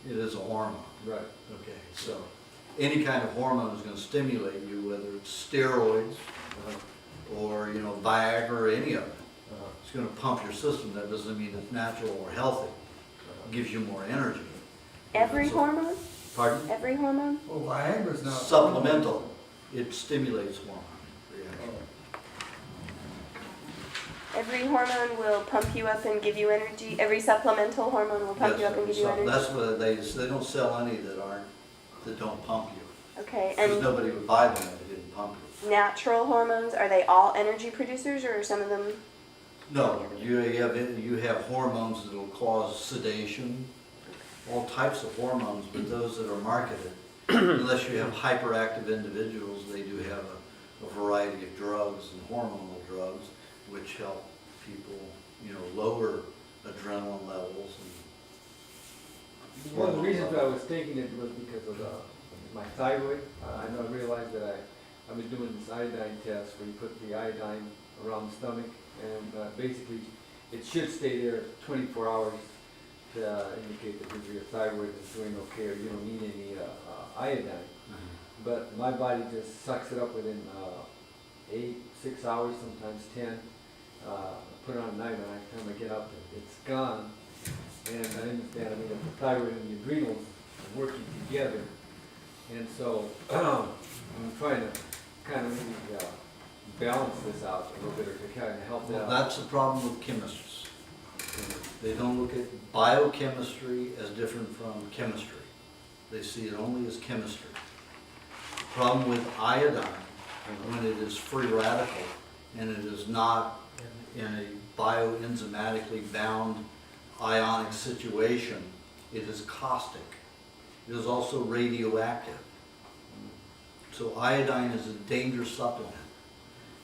It is a hormone. Right. Okay, so any kind of hormone is going to stimulate you, whether it's steroids or, you know, Viagra or any of it. It's going to pump your system. That doesn't mean it's natural or healthy. It gives you more energy. Every So- hormone? Pardon? Every hormone? Well, Viagra's not. Supplemental. It stimulates hormone reaction. Every hormone will pump you up and give you energy. Every supplemental hormone will pump you up and give you So energy. that's what they don't sell any that don't pump you. Okay, Because and nobody would buy them if they didn't pump you. natural hormones, are they all energy producers or are some of them? No, you have hormones that will cause sedation, all types of hormones, but those that are marketed, unless you have hyperactive individuals, they do have a variety of drugs and hormonal drugs, which help people, you know, lower adrenaline levels. One of the reasons I was taking it was because of my thyroid. I realized that I was doing this iodine test where you put the iodine around the stomach, and basically it should stay there 24 hours to indicate that your thyroid is doing okay or you don't need any iodine. But my body just sucks it up within 6 hours, sometimes 10. Put it on at night, and by the time I get up, it's gone. And I understand, I mean, if the thyroid and the adrenals are working together. And so I'm trying to kind of maybe balance this out a little bit, or to kind of help that Well, out. that's the problem with chemists. They don't look at biochemistry as different from chemistry. They see it only as chemistry. The problem with iodine, when it is free radical and it is not in a bioenzymatically bound ionic situation, it is caustic. It is also radioactive. So iodine is a dangerous supplement.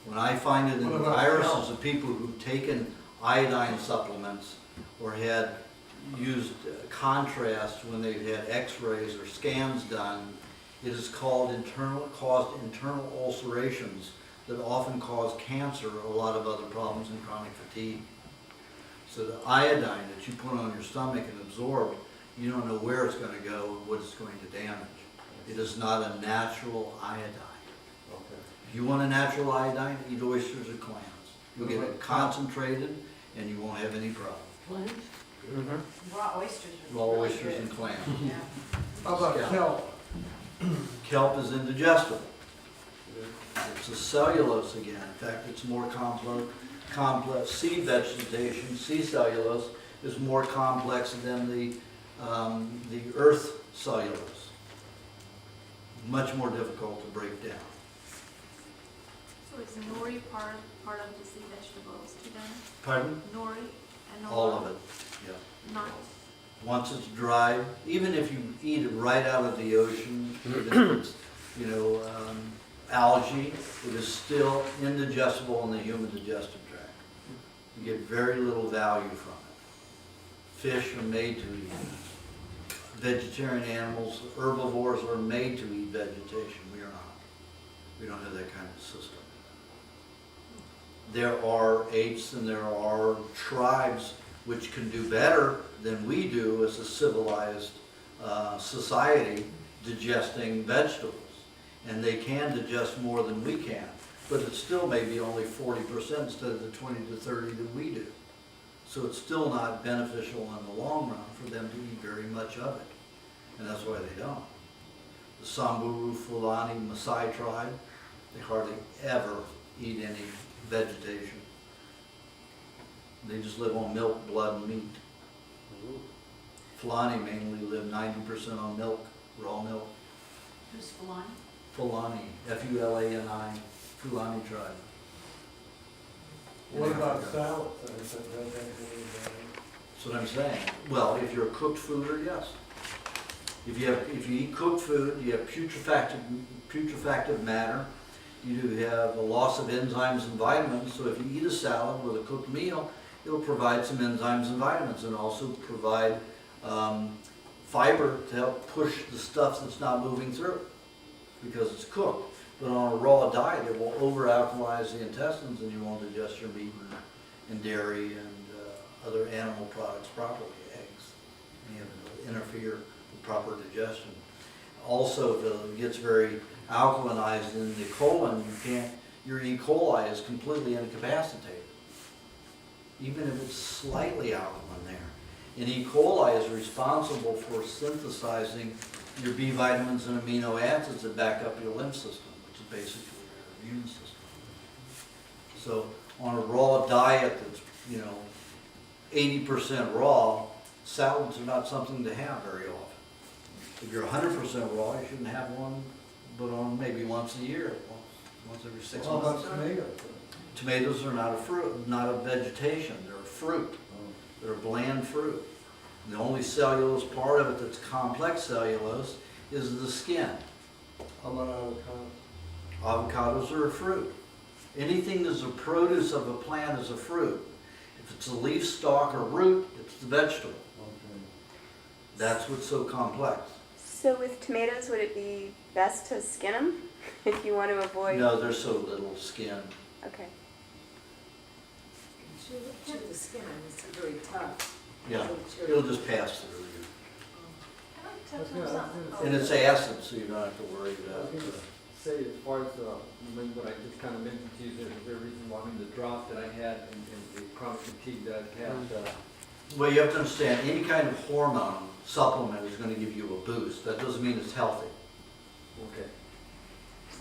When I find it in What the about irises calcium? of people who've taken iodine supplements or had used contrast when they've had x-rays or scans done, it is caused internal ulcerations that often cause cancer, a lot of other problems, and chronic fatigue. So the iodine that you put on your stomach and absorb, you don't know where it's going to go and what it's going to damage. It is not a natural iodine. Okay. If you want a natural iodine, eat oysters or clams. You'll get it concentrated and you won't have any problem. Raw oysters are Raw really oysters good. and clams. Yeah. How about kelp? Kelp is indigestible. It's a cellulose again. In fact, it's more complex. Seed vegetation, sea cellulose, is more complex than the earth cellulose. Much more difficult to break down. So is nori part of the sea vegetables too then? Pardon? Nori and All of it, yeah. Not, Once it's dried, even if you eat it right out of the ocean, even if it's, you know, algae, it is still indigestible in the human digestive tract. You get very little value from it. Fish are made to eat it. Vegetarian animals, herbivores are made to eat vegetation. We are not. We don't have that kind of system. There are apes and there are tribes which can do better than we do as a civilized society digesting vegetables. And they can digest more than we can, but it still may be only 40% instead of the 20 to 30 that we do. So it's still not beneficial in the long run for them to eat very much of it. And that's why they don't. The Samburu, Fulani, Maasai tribe, they hardly ever eat any vegetation. They just live on milk, blood, and meat. Fulani mainly live 90% on milk, raw milk. Who's Fulani? Fulani, F-U-L-A-N-I, Fulani tribe. In What about Africa. salads? Does that have any, That's what I'm saying. Well, if you're a cooked fooder, yes. If you eat cooked food, you have putrefactive matter. You do have a loss of enzymes and vitamins. So if you eat a salad with a cooked meal, it'll provide some enzymes and vitamins, and also provide fiber to help push the stuff that's not moving through because it's cooked. But on a raw diet, it will over-alkalize the intestines, and you won't digest your meat and dairy and other animal products properly, eggs. And it'll interfere proper digestion. Also, if it gets very alkalinized in the colon, your E. coli is completely incapacitated, even if it's slightly alkaline there. And E. coli is responsible for synthesizing your B vitamins and amino acids that back up your lymph system, which is basically your immune system. So on a raw diet that's, 80% raw, salads are not something to have very often. If you're 100% raw, you shouldn't have one, but on maybe once a year, once every 6 How months. about tomatoes? Tomatoes are not a fruit, not a vegetation, they're a fruit. They're a bland fruit. The only cellulose part of it that's complex cellulose is the skin. How about avocados? Avocados are a fruit. Anything that's a produce of a plant is a fruit. If it's a leaf, stalk, or root, it's the vegetable. Okay. That's what's so complex. So with tomatoes, would it be best to skin them if you want to avoid? No, there's so little skin. Okay. Chew the skin, it's very tough. Yeah, it'll just pass through you. Can I touch on something? And it's acid, so you don't have to worry I about was it. gonna say, as far as, what I just kind of mentioned to you, there's a reason why, the drop that I had and the chronic fatigue that I've had, Well, you have to understand, any kind of hormone supplement is going to give you a boost. That doesn't mean it's healthy. okay.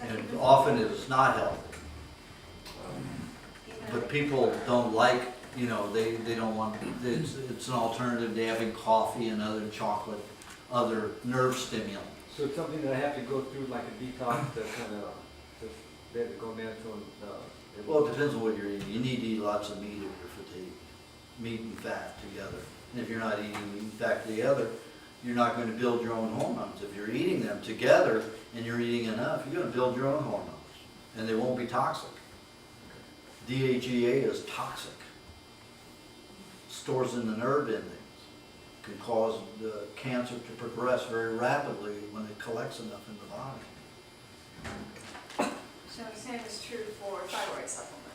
And often it is not healthy. But people don't like, they don't want, it's an alternative to having coffee and other chocolate, other nerve stimulants. So it's something that I have to go through like a detox to kind of, just let it go natural and, Well, it depends on what you're eating. You need to eat lots of meat if you're fatigued. Meat and fat together. And if you're not eating meat and fat together, you're not going to build your own hormones. If you're eating them together and you're eating enough, you're going to build your own hormones. And they won't be toxic. DHEA is toxic. Stores in the nerve endings. Can cause the cancer to progress very rapidly when it collects enough in the body. So the same is true for thyroid supplement.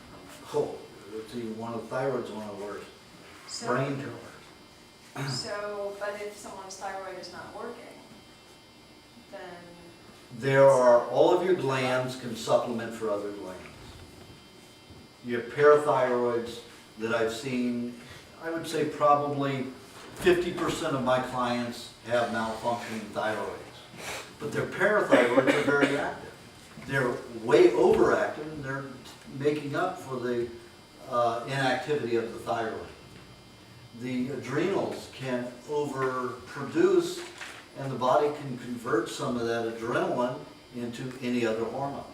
Oh, it's even one of the thyroid's one of the worst. So, Brain killer. but if someone's thyroid is not working, then There are, all of your glands can supplement for other glands. You have parathyroids that I've seen, I would say probably 50% of my clients have malfunctioning thyroids. But their parathyroids are very active. They're way overactive and they're making up for the inactivity of the thyroid. The adrenals can overproduce and the body can convert some of that adrenaline into any other hormone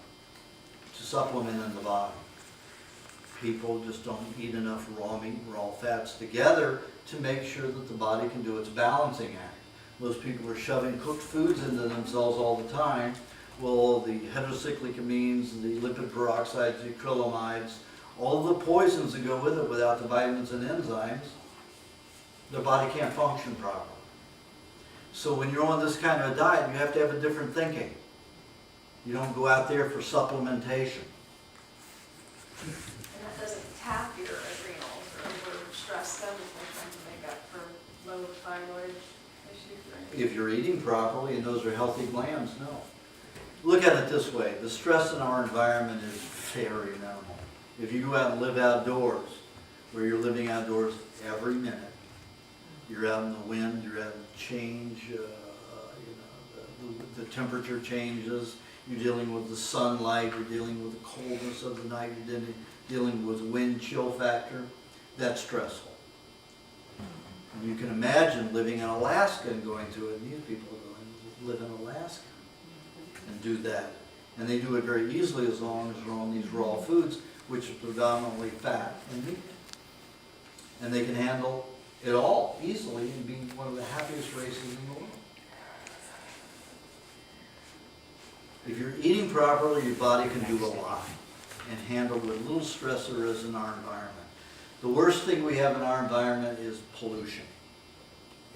to supplement in the body. People just don't eat enough raw meat and raw fats together to make sure that the body can do its balancing act. Most people are shoving cooked foods into themselves all the time. Well, the heterocyclicamines, the lipid peroxides, the acrylamides, all the poisons that go with it without the vitamins and enzymes, their body can't function properly. So when you're on this kind of a diet, you have to have a different thinking. You don't go out there for supplementation. and that doesn't tap your adrenals or overstress them if they're trying to make up for low thyroid issues or anything. If you're eating properly and those are healthy glands, no. Look at it this way, the stress in our environment is very minimal. If you go out and live outdoors, where you're living outdoors every minute, you're out in the wind, you're out in change, the temperature changes, you're dealing with the sunlight, you're dealing with the coldness of the night, you're dealing with wind chill factor, that's stressful. And you can imagine living in Alaska and going through it, and these people are going to live in Alaska and do that. And they do it very easily as long as they're on these raw foods, which are predominantly fat and meat. And they can handle it all easily and be one of the happiest races in the world. If you're eating properly, your body can do a lot and handle the little stress there is in our environment. The worst thing we have in our environment is pollution.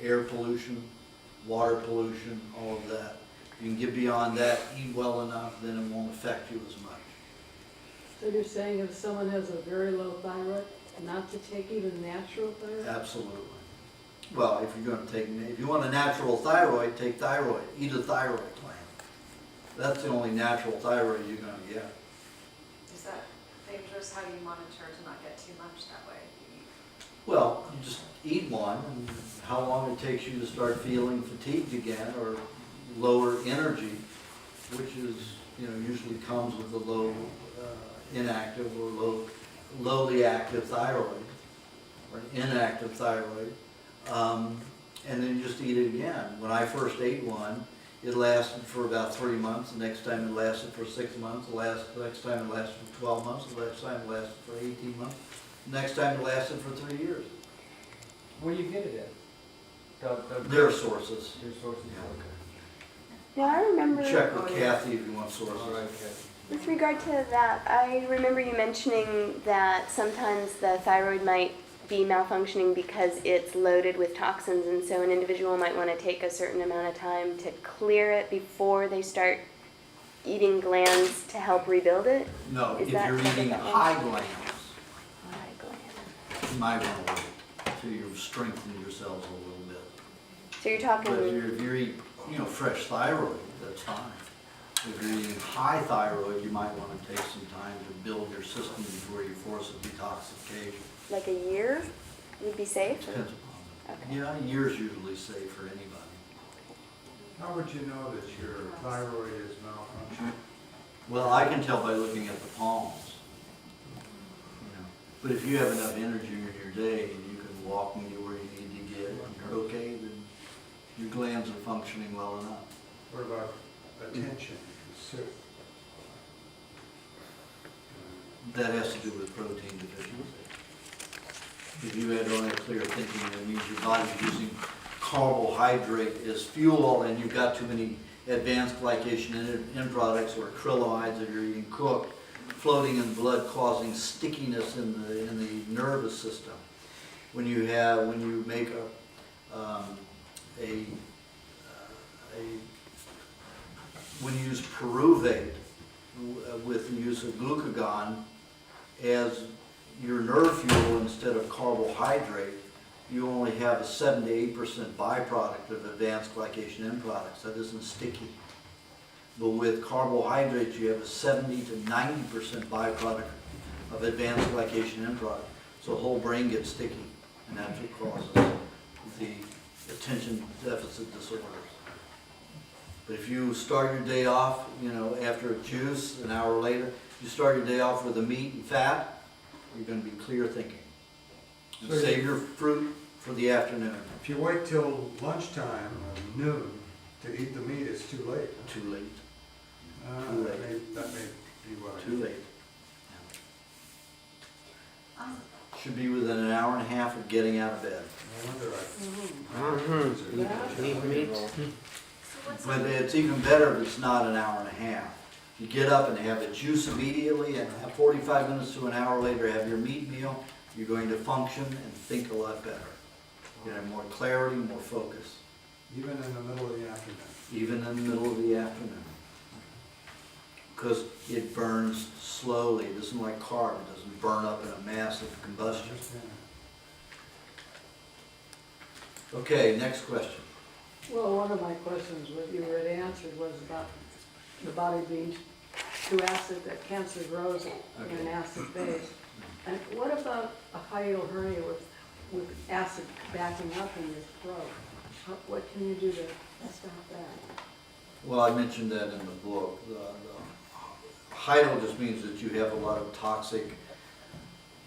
Air pollution, water pollution, all of that. If you can get beyond that, eat well enough, then it won't affect you as much. So you're saying if someone has a very low thyroid, not to take even natural thyroid? Absolutely. Well, if you're gonna take, if you want a natural thyroid, take thyroid, eat a thyroid gland. That's the only natural thyroid you're gonna get. Is that dangerous? How do you monitor to not get too much that way? Well, you just eat one, and how long it takes you to start feeling fatigued again, or lower energy, which is, usually comes with a low inactive or lowly active thyroid, or an inactive thyroid. And then you just eat it again. When I first ate one, it lasted for about 3 months. The next time it lasted for 6 months. The next time it lasted for 12 months. The next time it lasted for 18 months. The next time it lasted for 3 years. Where you get it at? Their sources. Your sources, Yeah. okay. Now I remember. Check with Kathy if you want sources. All right, okay. With regard to that, I remember you mentioning that sometimes the thyroid might be malfunctioning because it's loaded with toxins, and so an individual might want to take a certain amount of time to clear it before they start eating glands to help rebuild it. No, Is if that you're what eating that means? high glands, High gland. you might want to wait till you've strengthened your cells a little bit. So you're But talking. if you're eating, fresh thyroid, that's fine. If you're eating high thyroid, you might want to take some time to build your system before you force a detoxification. Like a year would be safe? Depends upon it. Okay. Yeah, a year's usually safe for anybody. How would you know that your thyroid is malfunctioning? Well, I can tell by looking at the palms. But if you have enough energy in your day and you can walk and get where you need to get and you're okay, then your glands are functioning well enough. What about attention? That has to do with protein deficiency. If you don't have clear thinking, that means your body's using carbohydrate as fuel and you've got too many advanced glycation end products or acrylamide that you're eating cooked, floating in blood causing stickiness in the nervous system. When you make when you use pyruvate with the use of glucagon as your nerve fuel instead of carbohydrate, you only have a 7 to 8% byproduct of advanced glycation end products. That isn't sticky. But with carbohydrates, you have a 70 to 90% byproduct of advanced glycation end product. So the whole brain gets sticky, and that's what causes the attention deficit disorders. But if you start your day off, after a juice, an hour later, you start your day off with the meat and fat, you're going to be clear thinking. And So save your fruit for the afternoon. If you wait till lunchtime or noon to eat the meat, it's too late. Too late. That may be what I. Too late. Should be within an hour and a half of getting out of bed. No wonder But it's even better if it's not an hour and a half. You get up and have a juice immediately, and 45 minutes to an hour later have your meat meal, you're going to function and think a lot better. You have more clarity, more focus, Even in the middle of the afternoon. even in the middle of the afternoon. Because it burns slowly. It isn't like carb. It doesn't burn up in a massive combustion. Okay, next question. Well, one of my questions, what you already answered, was about the body being too acid, that cancer grows in an acid phase. And what about a hiatal hernia with acid backing up in your throat? What can you do to stop that? Well, I mentioned that in the book. The hiatal just means that you have a lot of toxic.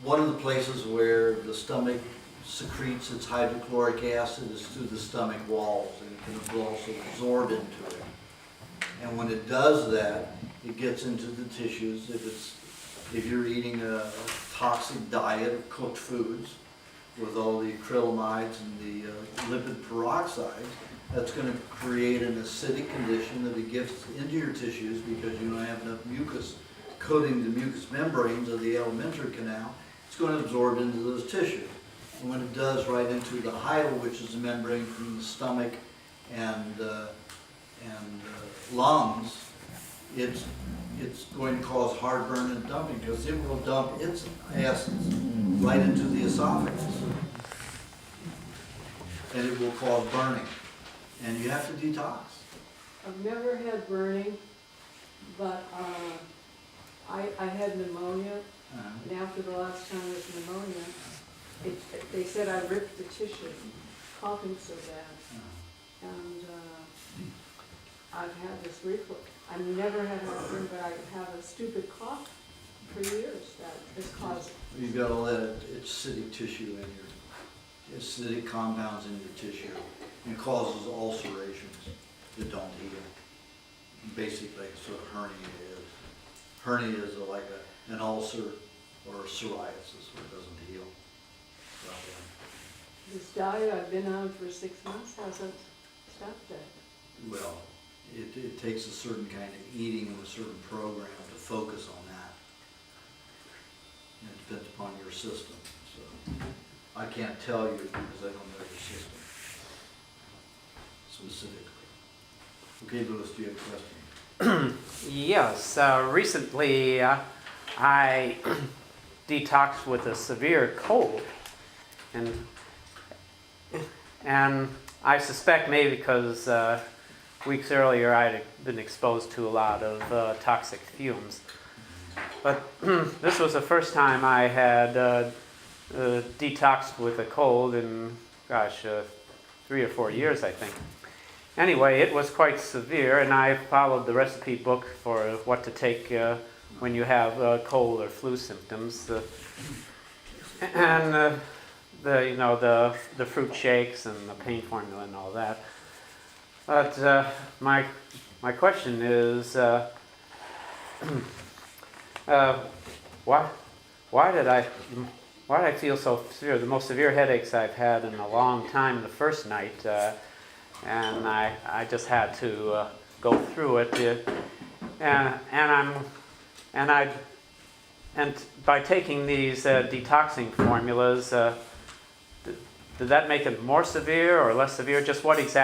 One of the places where the stomach secretes its hydrochloric acid is through the stomach walls, and it can also absorb into it. And when it does that, it gets into the tissues. If you're eating a toxic diet of cooked foods with all the acrylamides and the lipid peroxides, that's going to create an acidic condition that it gets into your tissues because you don't have enough mucus coating the mucous membranes of the alimentary canal. It's going to absorb into those tissues. And when it does right into the hiatal, which is the membrane from the stomach and lungs, it's going to cause heartburn and dumping because it will dump its acids right into the esophagus. and it will cause burning. And you have to detox. I've never had burning, but I had pneumonia, and after the last time with pneumonia, they said I ripped the tissue, coughing so bad. And I've had this reflux. I've never had heartburn, but I have a stupid cough for years that is causing. You've got all that acidic tissue in your, acidic compounds in your tissue, and causes ulcerations that don't heal. Basically, that's what hernia is. Hernia is like an ulcer or psoriasis, where it doesn't heal. So, This diet I've been on for 6 months hasn't stopped that. well, it takes a certain kind of eating and a certain program to focus on that. And it depends upon your system, so I can't tell you because I don't know your system specifically. Okay, Louis, do you have a question? Yes, recently I detoxed with a severe cold, and I suspect maybe because weeks earlier I had been exposed to a lot of toxic fumes. But this was the first time I had detoxed with a cold in, 3 or 4 years, I think. Anyway, it was quite severe, and I followed the recipe book for what to take when you have cold or flu symptoms. And the fruit shakes and the pain formula and all that. But my question is, why did I feel so severe? The most severe headaches I've had in a long time the first night, and I just had to go through it. And by taking these detoxing formulas, did that make it more severe or less severe? Just what was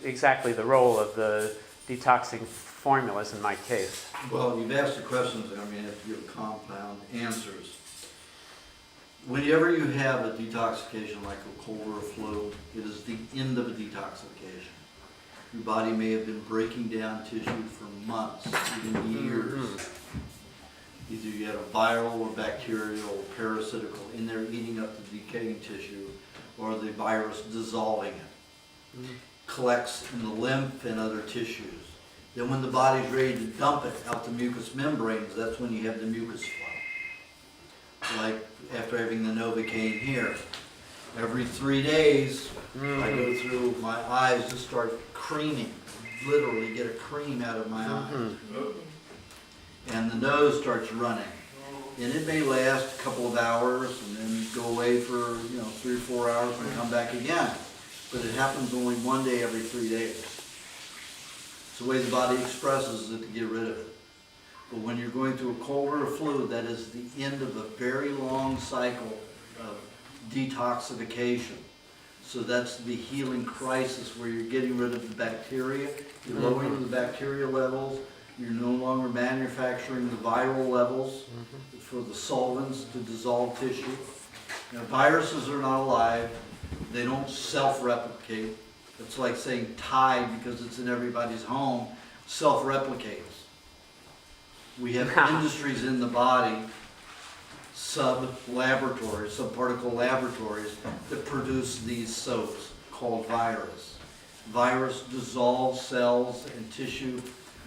exactly the role of the detoxing formulas in my case? Well, you've asked the questions, and I'm going to have to give compound answers. Whenever you have a detoxification like a cold or a flu, it is the end of a detoxification. Your body may have been breaking down tissue for months, even years. Either you had a viral or bacterial or parasitical in there eating up the decaying tissue, or the virus dissolving it. Collects in the lymph and other tissues. Then when the body's ready to dump it out the mucous membranes, that's when you have the mucus flow. Like after having the Novocaine here. Every 3 days, I go through, my eyes just start creaming. Literally get a cream out of my eyes. And the nose starts running. And it may last a couple of hours and then go away for 3 or 4 hours and come back again. But it happens only 1 day every 3 days. It's the way the body expresses it to get rid of it. But when you're going through a cold or a flu, that is the end of a very long cycle of detoxification. So that's the healing crisis where you're getting rid of the bacteria, you're lowering the bacteria levels, you're no longer manufacturing the viral levels for the solvents to dissolve tissue. Now, viruses are not alive, they don't self-replicate. It's like saying Tide, because it's in everybody's home, self-replicates. We have industries in the body, sub-laboratories, sub-particle laboratories, that produce these soaps called virus. Virus dissolves cells and tissue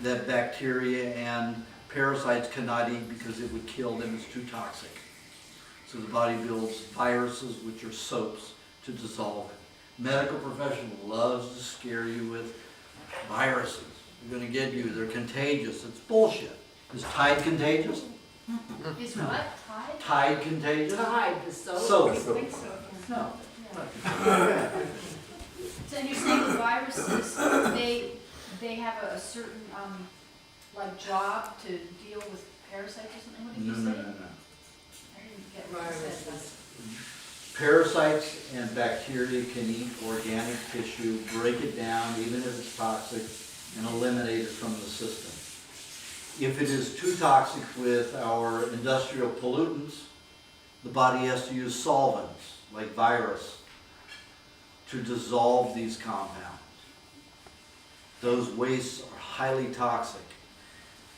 that bacteria and parasites cannot eat because it would kill them, it's too toxic. So the body builds viruses, which are soaps, to dissolve it. Medical profession loves to scare you with viruses. They're going to get you, they're contagious. It's bullshit. Is Tide contagious? Is what, Tide? Tide contagious? Tide, the soap. Soap. I think so. No. So, and you're saying the viruses, they have a certain, like job to deal with parasites or something? What did you say? No. I didn't get what you said. Parasites and bacteria can eat organic tissue, break it down, even if it's toxic, and eliminate it from the system. If it is too toxic with our industrial pollutants, the body has to use solvents, like virus to dissolve these compounds. Those wastes are highly toxic.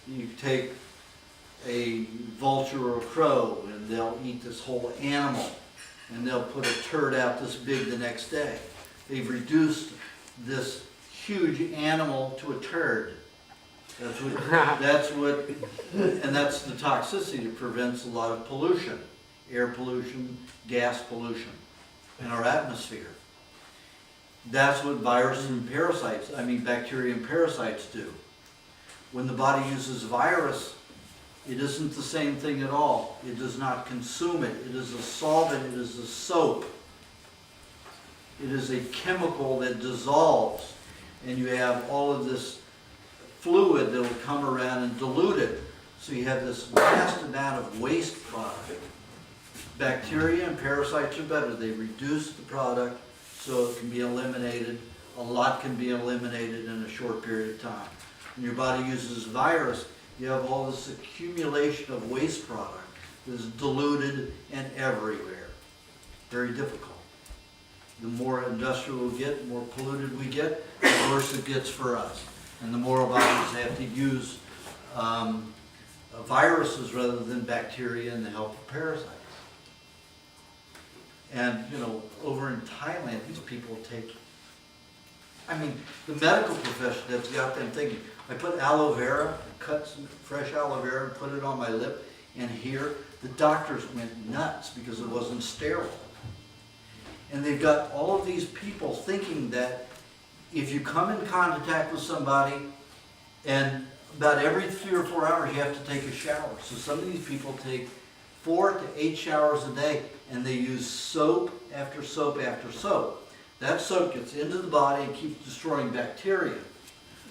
You take a vulture or a crow and they'll eat this whole animal and they'll put a turd out this big the next day. They've reduced this huge animal to a turd. That's what, and that's the toxicity that prevents a lot of pollution, air pollution, gas pollution in our atmosphere. That's what viruses and parasites, bacteria and parasites do. When the body uses virus, it isn't the same thing at all. It does not consume it. It is a solvent, it is a soap. It is a chemical that dissolves, and you have all of this fluid that will come around and dilute it. So you have this vast amount of waste product. Bacteria and parasites are better. They reduce the product so it can be eliminated. A lot can be eliminated in a short period of time. When your body uses virus, you have all this accumulation of waste product that is diluted and everywhere. Very difficult. The more industrial we get, the more polluted we get, the worse it gets for us. And the more our bodies have to use viruses rather than bacteria in the help of parasites. And, over in Thailand, these people take, the medical profession has got them thinking, I put aloe vera, cut some fresh aloe vera and put it on my lip, and here, the doctors went nuts because it wasn't sterile. And they've got all of these people thinking that if you come in contact with somebody, and about every 3 or 4 hours you have to take a shower. So some of these people take 4 to 8 showers a day, and they use soap after soap after soap. That soap gets into the body and keeps destroying bacteria.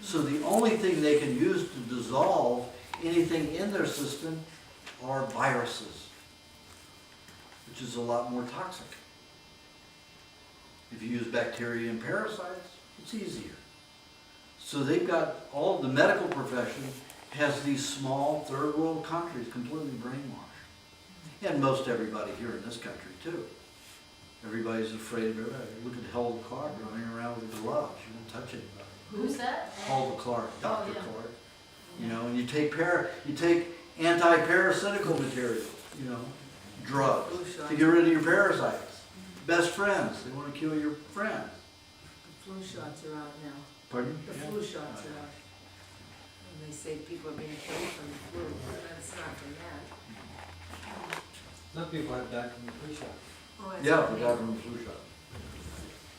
So the only thing they can use to dissolve anything in their system are viruses, which is a lot more toxic. If you use bacteria and parasites, it's easier. So they've got, all the medical profession has these small third world countries completely brainwashed. And most everybody here in this country too. Everybody's afraid of everybody. Look at Hulda Clark running around with gloves. You won't touch anybody. Who's that? Hulda Clark, Dr. yeah. Clark. And you take anti-parasitical materials, drugs to get rid of your parasites. Best friends, they want to kill your friends. The flu shots are out now. Pardon? The flu shots are out. And they say people are being killed from the flu, but that's not from that. Some people have died from the flu shot. Oh, that's Yeah, what we they- got from the flu shot.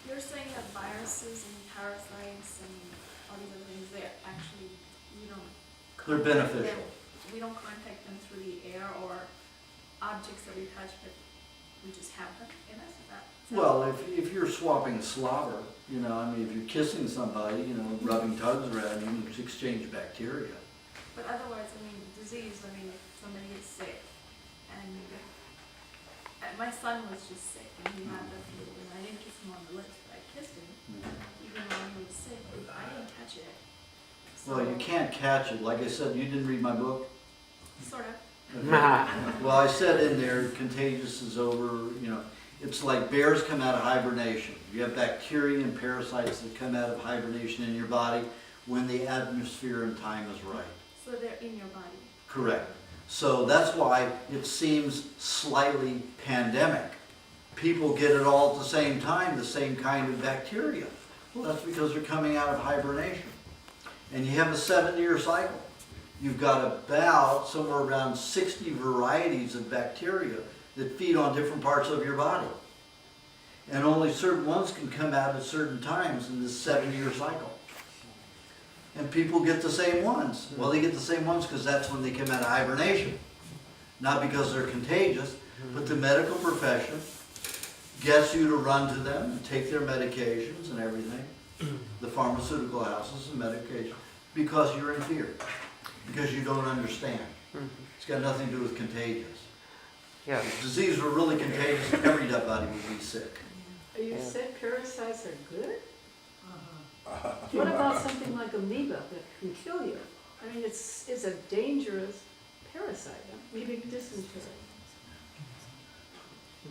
You're saying that viruses and parasites and all these other things, they're actually, we don't. They're contact beneficial. them- We don't contact them through the air or objects that we touch, but we just have them in us, is that? Well, if you're swapping slobber, if you're kissing somebody, rubbing tugs around, you can exchange bacteria. But otherwise, disease, if somebody is sick, and my son was just sick, and he had the flu, and I didn't kiss him on the lips, but I kissed him, even though he was sick, but I didn't touch it. Well, you can't catch it. Like I said, you didn't read my book? Sort of. Well, I said in there, contagious is over, it's like bears come out of hibernation. You have bacteria and parasites that come out of hibernation in your body when the atmosphere and time is right. So they're in your body. Correct. So that's why it seems slightly pandemic. People get it all at the same time, the same kind of bacteria. Well, that's because they're coming out of hibernation. And you have a 7-year cycle. You've got about somewhere around 60 varieties of bacteria that feed on different parts of your body. And only certain ones can come out at certain times in this 7-year cycle. And people get the same ones. Well, they get the same ones because that's when they come out of hibernation. Not because they're contagious, but the medical profession gets you to run to them and take their medications and everything. The pharmaceutical houses and medication. Because you're in fear. Because you don't understand. It's got nothing to do with contagious. Yeah. If disease were really contagious, everybody would be sick. You said parasites are good? Uh-huh. What about something like amoeba that can kill you? It's a dangerous parasite, amoebic dysentery.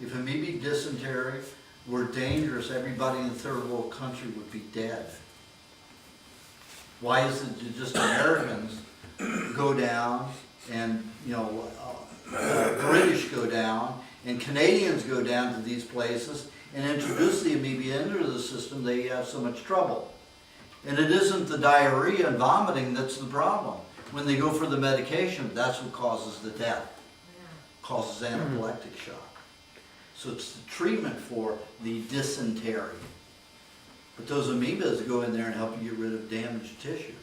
If amoebic dysentery were dangerous, everybody in the third world country would be dead. Why is it that just Americans go down and, British go down and Canadians go down to these places and introduce the amoeba into the system, they have so much trouble. And it isn't the diarrhea and vomiting that's the problem. When they go for the medication, that's what causes the death, causes anaphylactic shock. So it's the treatment for the dysentery. But those amoebas go in there and help you get rid of damaged tissue.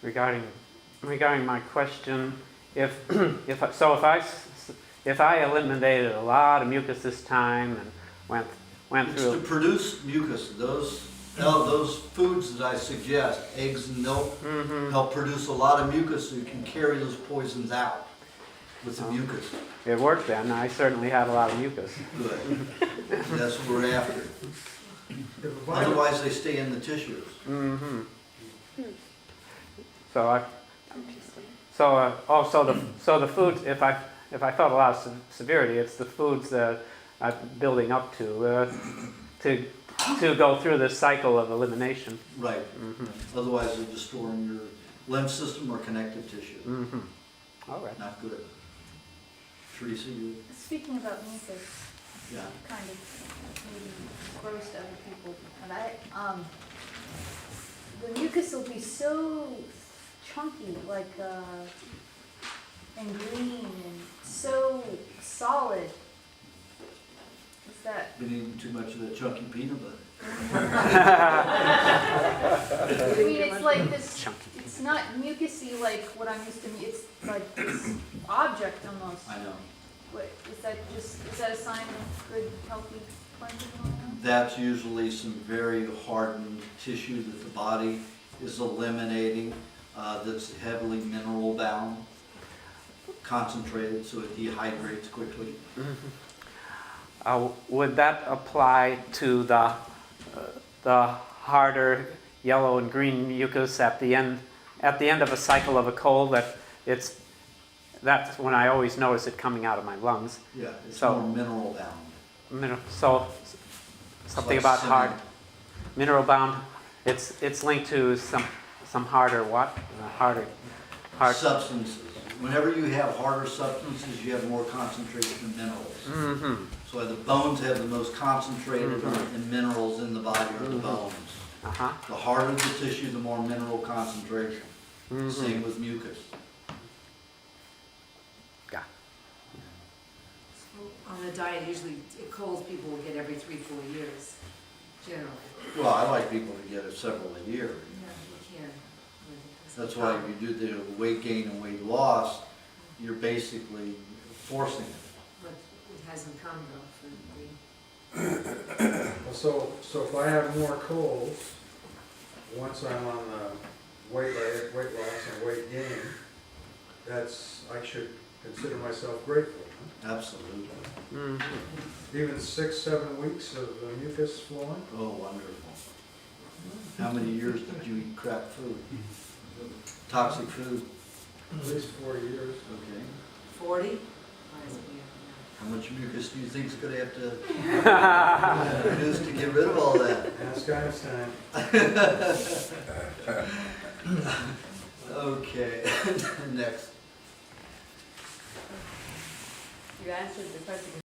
Regarding my question, if I eliminated a lot of mucus this time and went It's to through. produce mucus. Those foods that I suggest, eggs and milk, help produce a lot of mucus so you can carry those poisons out with the mucus. It worked then. I certainly had a lot of mucus. Good. That's what we're after. Otherwise, they stay in the tissues. Mm-hmm. So the foods. If I felt a lot of severity, it's the foods that I'm building up to go through this cycle of elimination. Right. Otherwise, they're destroying your lymph system or connective tissue. All right. Not good. Teresa, you? Speaking about mucus, Yeah. kind of maybe gross to other people, and the mucus will be so chunky, like, and green and so solid. Is that? Been eating too much of that chunky peanut butter. I mean, it's like this, Chunky. it's not mucusy like what I'm used to, it's like this object almost. I know. What, is that a sign of good, healthy cleansing going on? That's usually some very hardened tissue that the body is eliminating, that's heavily mineral bound, concentrated, so it dehydrates quickly. Would that apply to the harder yellow and green mucus at the end of a cycle of a cold? That's when I always notice it coming out of my lungs. Yeah, it's So- more mineral bound. So something like about cement. hard mineral bound. It's linked to some harder what? Hard. Substances. Whenever you have harder substances, you have more concentration of minerals. Mm-hmm. So the bones have the most concentrated in minerals in the body are the bones. Uh-huh. The harder the tissue, the more mineral concentration. Mm-hmm. Same with mucus. Got. On the diet, usually colds people will get every 3-4 years, generally. Well, I like people to get it several a year. Yeah, you can. That's why if you do the weight gain and weight loss, you're basically forcing it. But it hasn't come though for So if I have more colds, once I'm on the weight loss and weight gain, I should consider myself grateful. Huh? Absolutely. Mm-hmm. Even 6-7 weeks of mucus flowing. Oh, wonderful. How many years did you eat crap food? Toxic food? At least 4 years. Okay. 40? Why is it weird? How much mucus do you think is going to have to produce to get rid of all that? Ask Einstein. Okay, next. You answered the question.